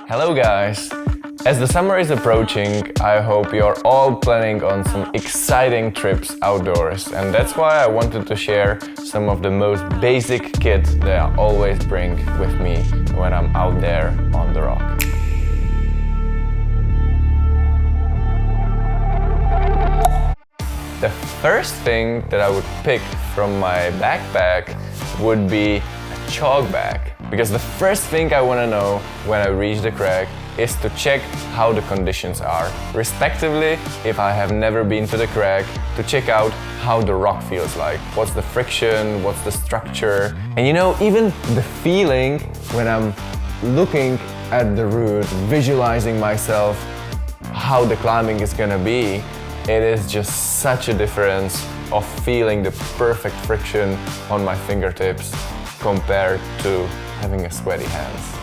Hello guys! As the summer is approaching, I hope you're all planning on some exciting trips outdoors, and that's why I wanted to share some of the most basic kit that I always bring with me when I'm out there on the rock. The first thing that I would pick from my backpack would be a chalk bag, because the first thing I want to know when I reach the crag is to check how the conditions are, respectively, if I have never been to the crag, to check out how the rock feels like, what's the friction, what's the structure, and you know, even the feeling when I'm looking at the route, visualizing myself how the climbing is gonna be, it is just such a difference of feeling the perfect friction on my fingertips compared to having a sweaty hands.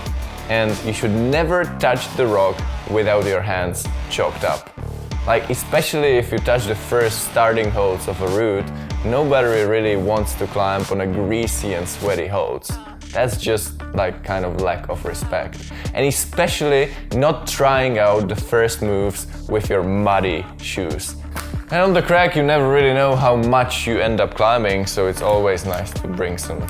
And you should never touch the rock without your hands chalked up. Like, especially if you touch the first starting holds of a route, nobody really wants to climb on a greasy and sweaty holds. That's just like kind of lack of respect. And especially not trying out the first moves with your muddy shoes. And on the crag you never really know how much you end up climbing, so it's always nice to bring some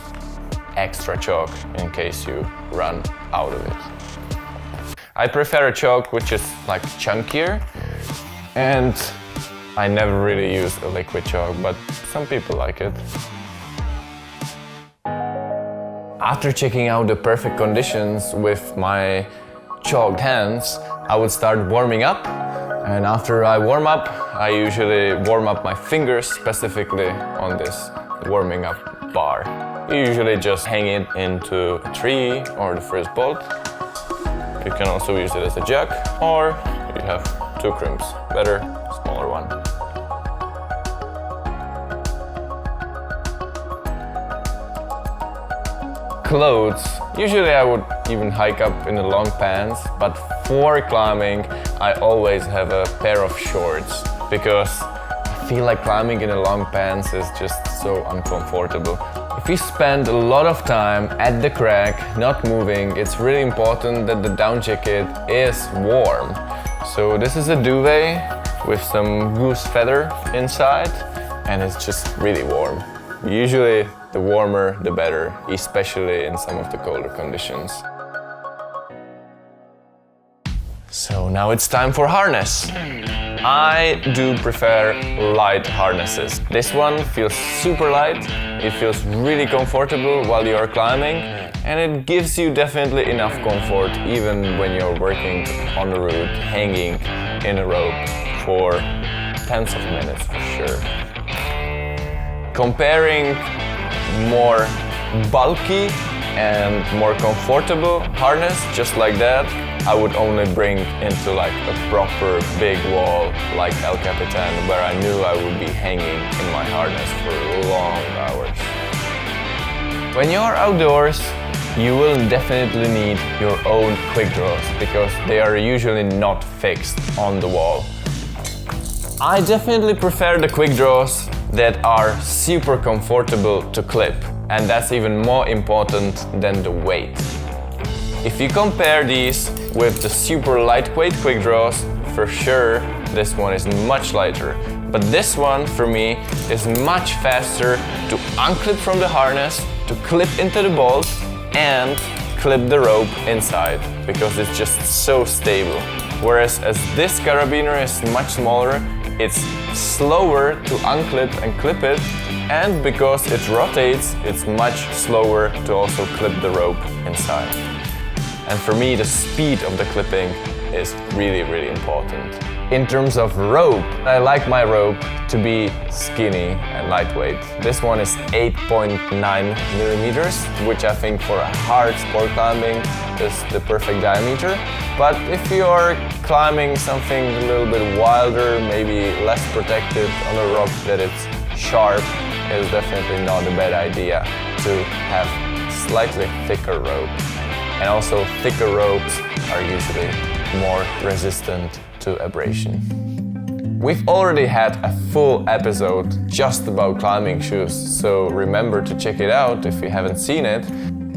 extra chalk in case you run out of it. I prefer a chalk which is like chunkier, and I never really use a liquid chalk, but some people like it. After checking out the perfect conditions with my chalked hands, I would start warming up, and after I warm up, I usually warm up my fingers specifically on this warming up bar. You usually just hang it into a tree or the first bolt. You can also use it as a jug, or you have two crimps, better, smaller one. Clothes. Usually I would even hike up in the long pants, but for climbing I always have a pair of shorts, because I feel like climbing in the long pants is just so uncomfortable. If you spend a lot of time at the crag, not moving, it's really important that the down jacket is warm. So this is a duvet with some goose feather inside, and it's just really warm. Usually the warmer the better, especially in some of the colder conditions. So now it's time for harness. I do prefer light harnesses. This one feels super light, it feels really comfortable while you are climbing, and it gives you definitely enough comfort even when you're working on the route, hanging in a rope for tens of minutes for sure. Comparing more bulky and more comfortable harness, just like that, I would only bring into like a proper big wall like El Capitan, where I knew I would be hanging in my harness for long hours. When you're outdoors, you will definitely need your own Quickdraws, because they are usually not fixed on the wall. I definitely prefer the Quickdraws that are super comfortable to clip, and that's even more important than the weight. If you compare these with the super lightweight Quickdraws, for sure this one is much lighter, but this one for me is much faster to unclip from the harness, to clip into the bolt and clip the rope inside, because it's just so stable. Whereas as this carabiner is much smaller, it's slower to unclip and clip it, and because it rotates, it's much slower to also clip the rope inside. And for me, the speed of the clipping is really, really important. In terms of rope, I like my rope to be skinny and lightweight. This one is 8.9 millimeters, which I think for a hard sport climbing is the perfect diameter. But if you're climbing something a little bit wilder, maybe less protected on a rock that it's sharp, it's definitely not a bad idea to have slightly thicker rope. And also thicker ropes are usually more resistant to abrasion. We've already had a full episode just about climbing shoes, so remember to check it out if you haven't seen it.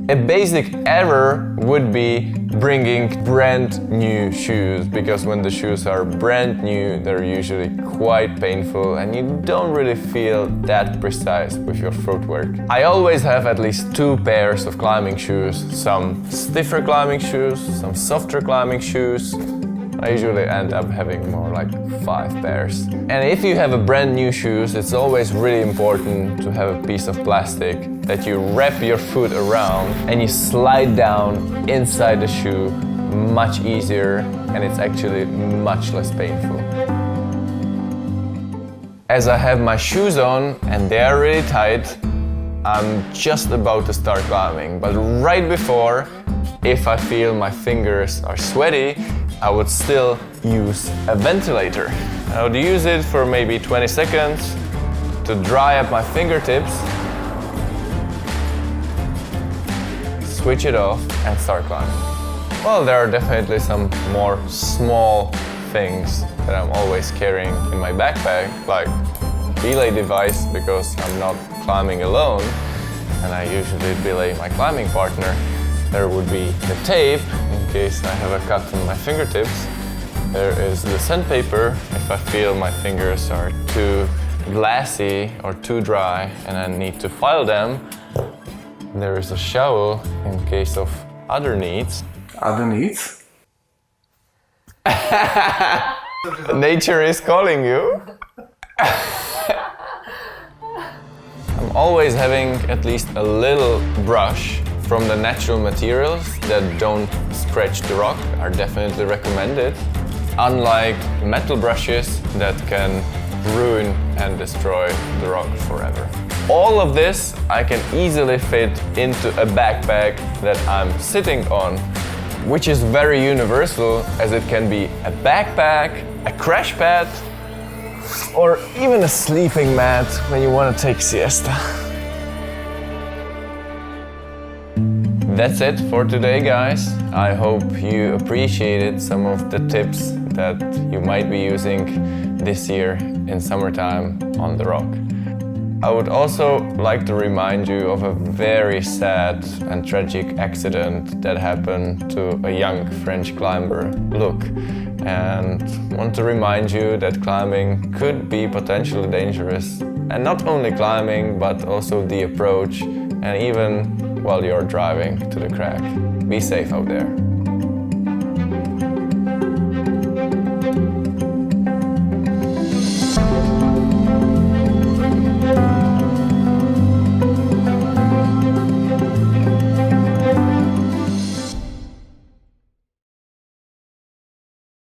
A basic error would be bringing brand new shoes, because when the shoes are brand new, they're usually quite painful and you don't really feel that precise with your footwork. I always have at least 2 pairs of climbing shoes, some stiffer climbing shoes, some softer climbing shoes. I usually end up having more like 5 pairs. And if you have a brand new shoes, it's always really important to have a piece of plastic that you wrap your foot around and you slide down inside the shoe much easier, and it's actually much less painful. As I have my shoes on and they are really tight, I'm just about to start climbing, but right before, if I feel my fingers are sweaty, I would still use a ventilator. I would use it for maybe 20 seconds to dry up my fingertips, switch it off and start climbing. Well, there are definitely some more small things that I'm always carrying in my backpack, like belay device, because I'm not climbing alone and I usually belay my climbing partner. There would be the tape in case I have a cut on my fingertips. There is the sandpaper if I feel my fingers are too glassy or too dry and I need to file them. There is a shovel in case of other needs. Other needs? Nature is calling you. I'm always having at least a little brush from the natural materials that don't scratch the rock are definitely recommended, unlike metal brushes that can ruin and destroy the rock forever. All of this I can easily fit into a backpack that I'm sitting on, which is very universal, as it can be a backpack, a crash pad, or even a sleeping mat when you want to take siesta. That's it for today, guys. I hope you appreciated some of the tips that you might be using this year in summertime on the rock. I would also like to remind you of a very sad and tragic accident that happened to a young French climber, Luc, and want to remind you that climbing could be potentially dangerous, and not only climbing but also the approach and even while you're driving to the crag. Be safe out there.